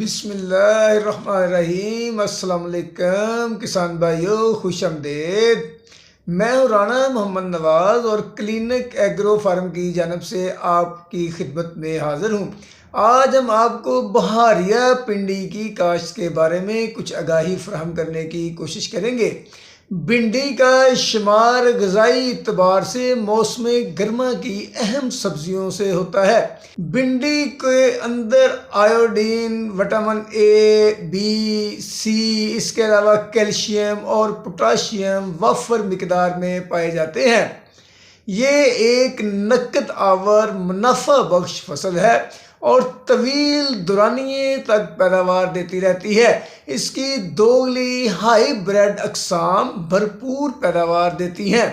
بسم اللہ الرحمن الرحیم۔ السلام علیکم کسان بھائیو، خوش آمدید۔ میں ہوں رانا محمد نواز اور کلینک ایگرو فارم کی جانب سے آپ کی خدمت میں حاضر ہوں۔ آج ہم آپ کو بہاریہ بھنڈی کی کاشت کے بارے میں کچھ آگاہی فراہم کرنے کی کوشش کریں گے۔ بھنڈی کا شمار غذائی اعتبار سے موسم گرما کی اہم سبزیوں سے ہوتا ہے۔ بھنڈی کے اندر آیوڈین، وٹامن اے، بی، سی، اس کے علاوہ کیلشیم اور پوٹاشیم وافر مقدار میں پائے جاتے ہیں۔ یہ ایک نقد آور منافع بخش فصل ہے اور طویل دورانیے تک پیداوار دیتی رہتی ہے۔ اس کی دوگلی ہائی بریڈ اقسام بھرپور پیداوار دیتی ہیں۔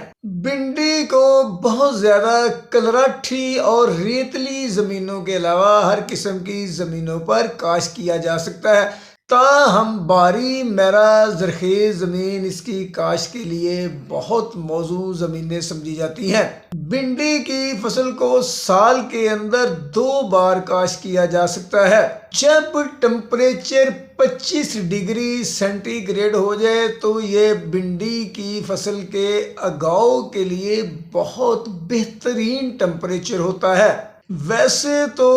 بھنڈی کو بہت زیادہ کلراٹھی اور ریتلی زمینوں کے علاوہ ہر قسم کی زمینوں پر کاشت کیا جا سکتا ہے، تاہم باری میرا زرخیز زمین اس کی کاشت کے لیے بہت موزوں زمینیں سمجھی جاتی ہیں۔ بھنڈی کی فصل کو سال کے اندر 2 بار کاشت کیا جا سکتا ہے۔ جب ٹمپریچر 25 ڈگری سینٹی گریڈ ہو جائے تو یہ بھنڈی کی فصل کے اگاؤ کے لیے بہت بہترین ٹمپریچر ہوتا ہے۔ ویسے تو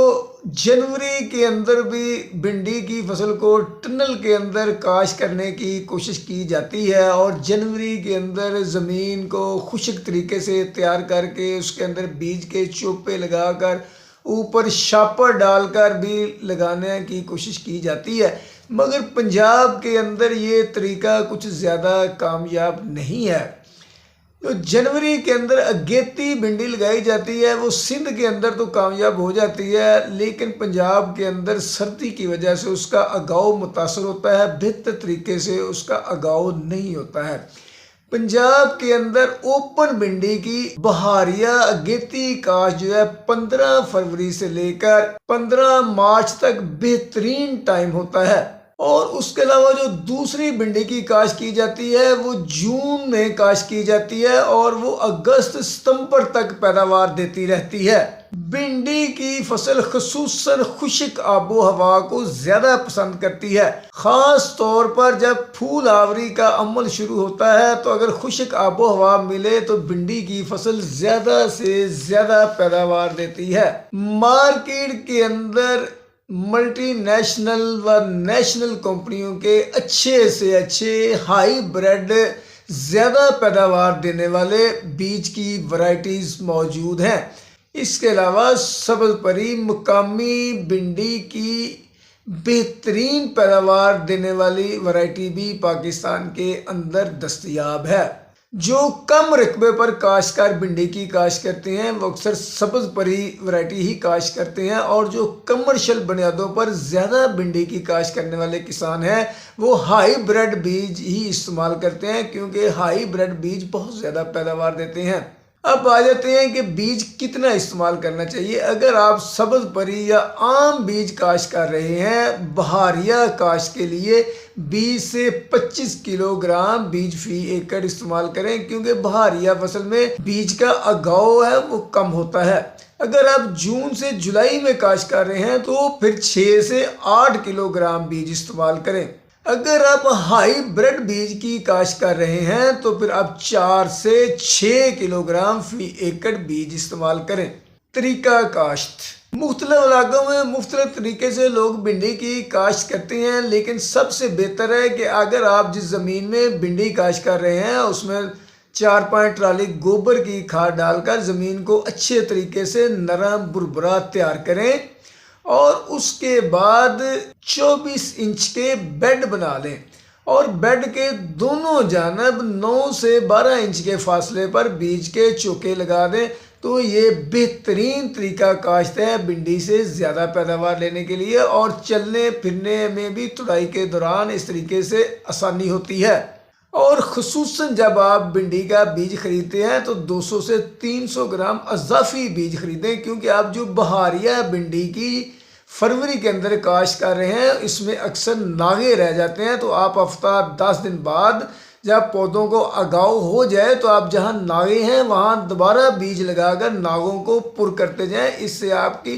جنوری کے اندر بھی بھنڈی کی فصل کو ٹنل کے اندر کاشت کرنے کی کوشش کی جاتی ہے اور جنوری کے اندر زمین کو خشک طریقے سے تیار کر کے اس کے اندر بیج کے چوپے لگا کر اوپر شاپر ڈال کر بھی لگانے کی کوشش کی جاتی ہے، مگر پنجاب کے اندر یہ طریقہ کچھ زیادہ کامیاب نہیں ہے۔ جو جنوری کے اندر اگیتی بھنڈی لگائی جاتی ہے وہ سندھ کے اندر تو کامیاب ہو جاتی ہے، لیکن پنجاب کے اندر سردی کی وجہ سے اس کا اگاؤ متاثر ہوتا ہے، بہتر طریقے سے اس کا اگاؤ نہیں ہوتا ہے۔ پنجاب کے اندر اوپن بھنڈی کی بہاریہ اگیتی کاشت جو ہے 15 فروری سے لے کر 15 مارچ تک بہترین ٹائم ہوتا ہے، اور اس کے علاوہ جو دوسری بھنڈی کی کاشت کی جاتی ہے وہ جون میں کاشت کی جاتی ہے اور وہ اگست ستمبر تک پیداوار دیتی رہتی ہے۔ بھنڈی کی فصل خصوصاً خشک آب و ہوا کو زیادہ پسند کرتی ہے، خاص طور پر جب پھول آوری کا عمل شروع ہوتا ہے تو اگر خشک آب و ہوا ملے تو بھنڈی کی فصل زیادہ سے زیادہ پیداوار دیتی ہے۔ مارکیٹ کے اندر ملٹی نیشنل و نیشنل کمپنیوں کے اچھے سے اچھے ہائی بریڈ زیادہ پیداوار دینے والے بیج کی ورائٹیز موجود ہیں۔ اس کے علاوہ سبز پری مقامی بھنڈی کی بہترین پیداوار دینے والی ورائٹی بھی پاکستان کے اندر دستیاب ہے۔ جو کم رقبے پر کاشتکار بھنڈی کی کاشت کرتے ہیں وہ اکثر سبز پری ورائٹی ہی کاشت کرتے ہیں، اور جو کمرشل بنیادوں پر زیادہ بھنڈی کی کاشت کرنے والے کسان ہیں وہ ہائی بریڈ بیج ہی استعمال کرتے ہیں، کیونکہ ہائی بریڈ بیج بہت زیادہ پیداوار دیتے ہیں۔ اب آ جاتے ہیں کہ بیج کتنا استعمال کرنا چاہیے۔ اگر آپ سبز پری یا عام بیج کاشت کر رہے ہیں، بہاریہ کاشت کے لیے 20 سے 25 کلو گرام بیج فی ایکڑ استعمال کریں، کیونکہ بہاریہ فصل میں بیج کا اگاؤ ہے وہ کم ہوتا ہے۔ اگر آپ جون سے جولائی میں کاشت کر رہے ہیں تو پھر 6 سے 8 کلو گرام بیج استعمال کریں۔ اگر آپ ہائی بریڈ بیج کی کاشت کر رہے ہیں تو پھر آپ 4 سے 6 کلو گرام فی ایکڑ بیج استعمال کریں۔ طریقہ کاشت مختلف علاقوں میں مختلف طریقے سے لوگ بھنڈی کی کاشت کرتے ہیں، لیکن سب سے بہتر ہے کہ اگر آپ جس زمین میں بھنڈی کاشت کر رہے ہیں اس میں 4-5 ٹرالی گوبر کی کھاد ڈال کر زمین کو اچھے طریقے سے نرم بربرا تیار کریں، اور اس کے بعد 24 انچ کے بیڈ بنا لیں اور بیڈ کے دونوں جانب 9 سے 12 انچ کے فاصلے پر بیج کے چوکے لگا دیں، تو یہ بہترین طریقہ کاشت ہے بھنڈی سے زیادہ پیداوار لینے کے لیے، اور چلنے پھرنے میں بھی تڑائی کے دوران اس طریقے سے آسانی ہوتی ہے۔ اور خصوصاً جب آپ بھنڈی کا بیج خریدتے ہیں تو 200 سے 300 گرام اضافی بیج خریدیں، کیونکہ آپ جو بہاریہ بھنڈی کی فروری کے اندر کاشت کر رہے ہیں اس میں اکثر ناغے رہ جاتے ہیں، تو آپ ہفتہ 10 دن بعد جب پودوں کو اگاؤ ہو جائے تو آپ جہاں ناغے ہیں وہاں دوبارہ بیج لگا کر ناغوں کو پر کرتے جائیں، اس سے آپ کی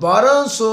1200